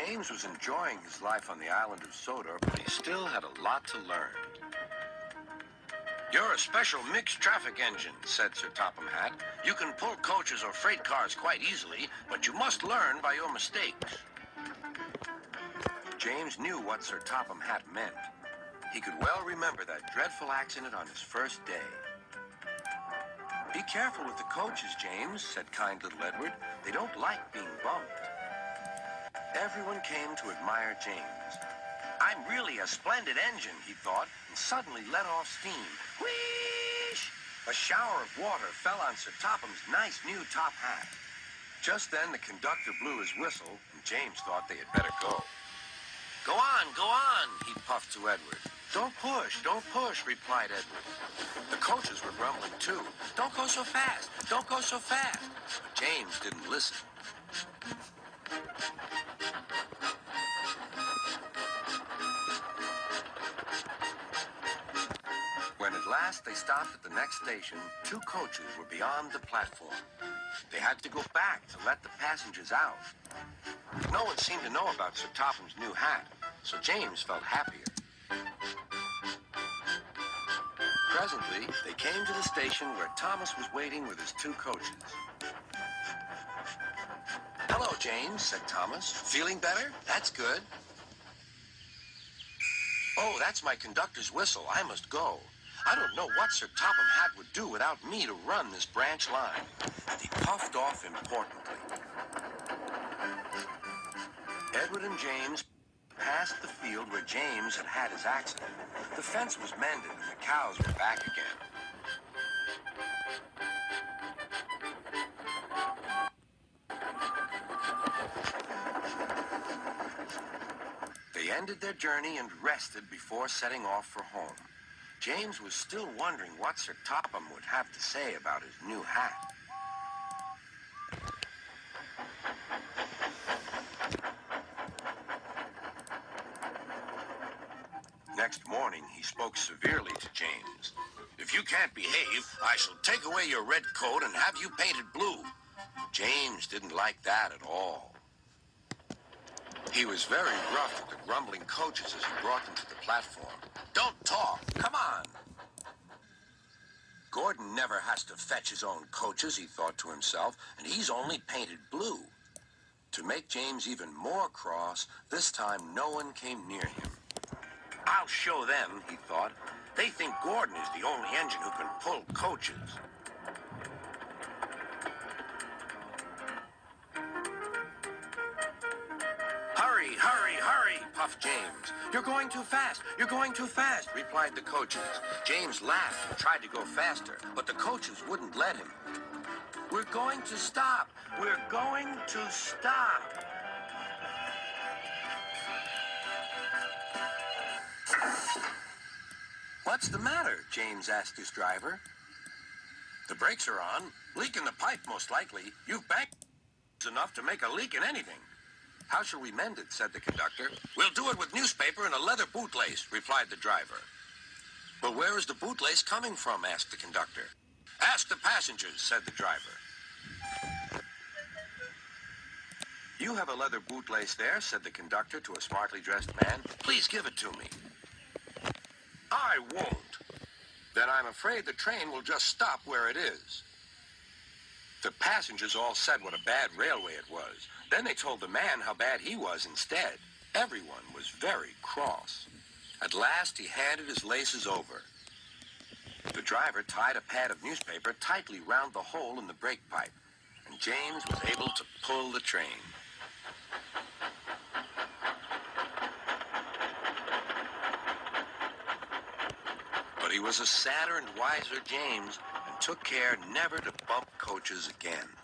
James was enjoying his life on the island of Sodor, but he still had a lot to learn. "You're a special mixed traffic engine," said Sir Topham Hatt. "You can pull coaches or freight cars quite easily, but you must learn by your mistakes." James knew what Sir Topham Hatt meant. He could well remember that dreadful accident on his first day. "Be careful with the coaches, James," said kind little Edward. "They don't like being bumped." Everyone came to admire James. "I'm really a splendid engine," he thought, and suddenly let off steam. Whoosh! A shower of water fell on Sir Topham's nice new top hat. Just then the conductor blew his whistle, and James thought they had better go. Go on, he puffed to Edward. Don't push, replied Edward. The coaches were grumbling too. Don't go so fast. But James didn't listen. When at last they stopped at the next station, 2 coaches were beyond the platform. They had to go back to let the passengers out. No one seemed to know about Sir Topham's new hat, so James felt happier. Presently, they came to the station where Thomas was waiting with his 2 coaches. "Hello, James," said Thomas. "Feeling better? That's good." "Oh, that's my conductor's whistle. I must go. I don't know what Sir Topham Hatt would do without me to run this branch line." And he puffed off importantly. Edward and James passed the field where James had had his accident. The fence was mended and the cows were back again. They ended their journey and rested before setting off for home. James was still wondering what Sir Topham would have to say about his new hat. Next morning, he spoke severely to James. "If you can't behave, I shall take away your red coat and have you painted blue." James didn't like that at all. He was very rough with the grumbling coaches as he brought them to the platform. "Don't talk. Come on." Gordon never has to fetch his own coaches, he thought to himself, and he's only painted blue. To make James even more cross, this time no one came near him. "I'll show them," he thought. "They think Gordon is the only engine who can pull coaches." Hurry, puffed James. You're going too fast, replied the coaches. James laughed and tried to go faster, but the coaches wouldn't let him. We're going to stop. "What's the matter?" James asked his driver. "The brakes are on. Leak in the pipe, most likely. You've banked enough to make a leak in anything." "How shall we mend it?" said the conductor. "We'll do it with newspaper and a leather bootlace," replied the driver. "But where is the bootlace coming from?" asked the conductor. "Ask the passengers," said the driver. "You have a leather bootlace there," said the conductor to a smartly dressed man. "Please give it to me." "I won't." "Then I'm afraid the train will just stop where it is." The passengers all said what a bad railway it was. Then they told the man how bad he was instead. Everyone was very cross. At last he handed his laces over. The driver tied a pad of newspaper tightly round the hole in the brake pipe, and James was able to pull the train. But he was a sadder and wiser James, and took care never to bump coaches again.